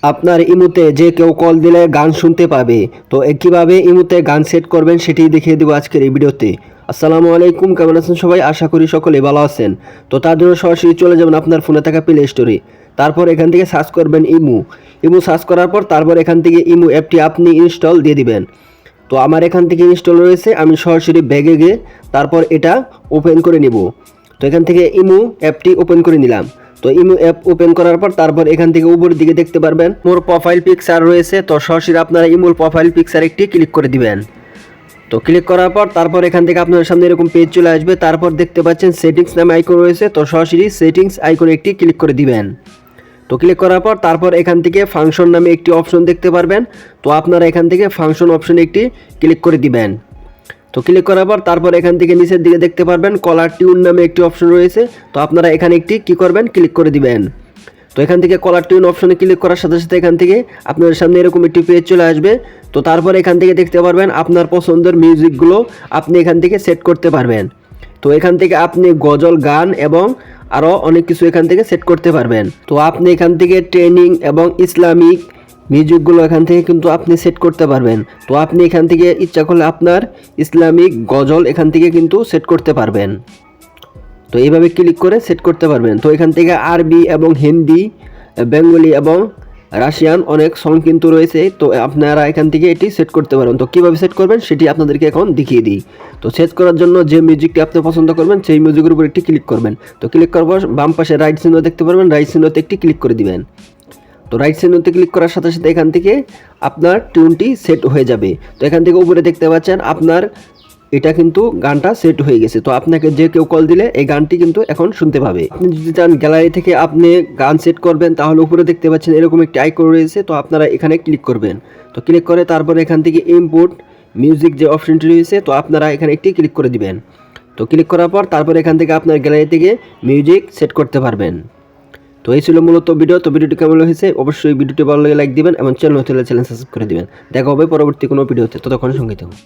আপনার ইমুতে যে কেউ কল দিলে গান শুনতে পাবে। তো কীভাবে ইমুতে গান সেট করবেন সেটি দেখিয়ে দেবো আজকের এই ভিডিওতে। আসসালামু আলাইকুম, কেমন আছেন সবাই? আশা করি সকলে ভালো আছেন। তো তার জন্য সরাসরি চলে যাবেন আপনার ফোনে থাকা প্লে স্টোরে। তারপর এখান থেকে সার্চ করবেন ইমু সার্চ করার পর তারপর এখান থেকে ইমু অ্যাপটি আপনি ইনস্টল দিয়ে দিবেন। তো আমার এখান থেকে ইনস্টল রয়েছে, আমি সরাসরি ব্যাগে গিয়ে তারপর এটা ওপেন করে নিব। তো এখান থেকে ইমু অ্যাপটি ওপেন করে নিলাম। তো ইমু অ্যাপ ওপেন করার পর তারপর এখান থেকে উপরের দিকে দেখতে পারবেন মোর প্রোফাইল পিকচার রয়েছে। তো সরাসরি আপনারা ইমুর প্রোফাইল পিকচার একটি ক্লিক করে দিবেন। তো ক্লিক করার পর তারপর এখান থেকে আপনার সামনে এরকম পেজ চলে আসবে। তারপর দেখতে পাচ্ছেন সেটিংস নামে আইকন রয়েছে, তো সরাসরি সেটিংস আইকনে একটি ক্লিক করে দিবেন। তো ক্লিক করার পর তারপর এখান থেকে ফাংশন নামে একটি অপশন দেখতে পারবেন। তো আপনারা এখান থেকে ফাংশন অপশনে একটি ক্লিক করে দিবেন। তো ক্লিক করার পর তারপর এখান থেকে নিচের দিকে দেখতে পারবেন কলার টিউন নামে একটি অপশন রয়েছে। তো আপনারা এখানে একটি কী করবেন, ক্লিক করে দিবেন। তো এখান থেকে কলার টিউন অপশনে ক্লিক করার সাথে সাথে এখান থেকে আপনার সামনে এরকম একটি পেজ চলে আসবে। তো তারপর এখান থেকে দেখতে পারবেন আপনার পছন্দের মিউজিকগুলো আপনি এখান থেকে সেট করতে পারবেন। তো এখান থেকে আপনি গজল, গান এবং আরও অনেক কিছু এখান থেকে সেট করতে পারবেন। তো আপনি এখান থেকে ট্রেনিং এবং ইসলামিক মিউজিকগুলো এখান থেকে কিন্তু আপনি সেট করতে পারবেন। তো আপনি এখান থেকে ইচ্ছা করলে আপনার ইসলামিক গজল এখান থেকে কিন্তু সেট করতে পারবেন। তো এইভাবে ক্লিক করে সেট করতে পারবেন। তো এখান থেকে আরবি এবং হিন্দি, বেঙ্গলি এবং রাশিয়ান অনেক সং কিন্তু রয়েছে। তো আপনারা এখান থেকে এটি সেট করতে পারেন। তো কীভাবে সেট করবেন সেটি আপনাদেরকে এখন দেখিয়ে দিই। তো সেট করার জন্য যে মিউজিকটি আপনি পছন্দ করবেন সেই মিউজিকের উপর একটি ক্লিক করবেন। তো ক্লিক করার পর বাম পাশে রাইট চিহ্ন দেখতে পারবেন, রাইট চিহ্নতে একটি ক্লিক করে দিবেন। তো রাইট চিহ্নতে ক্লিক করার সাথে সাথে এখান থেকে আপনার টিউনটি সেট হয়ে যাবে। তো এখান থেকে উপরে দেখতে পাচ্ছেন আপনার এটা কিন্তু গানটা সেট হয়ে গেছে। তো আপনাকে যে কেউ কল দিলে এই গানটি কিন্তু এখন শুনতে পাবে। আপনি যদি চান গ্যালারি থেকে আপনি গান সেট করবেন তাহলে উপরে দেখতে পাচ্ছেন এরকম একটি আইকন রয়েছে। তো আপনারা এখানে ক্লিক করবেন। তো ক্লিক করে তারপরে এখান থেকে ইম্পোর্ট মিউজিক যে অপশনটি রয়েছে, তো আপনারা এখানে একটি ক্লিক করে দিবেন। তো ক্লিক করার পর তারপরে এখান থেকে আপনার গ্যালারি থেকে মিউজিক সেট করতে পারবেন। তো এই ছিল মূলত ভিডিও। তো ভিডিওটি কেমন হয়েছে অবশ্যই ভিডিওটি ভালো লাগে লাইক দিবেন এবং চ্যানেল হতে চ্যানেল সাবস্ক্রাইব করে দিবেন। দেখা হবে পরবর্তী কোনো ভিডিওতে, ততক্ষণ সঙ্গে থাকুন।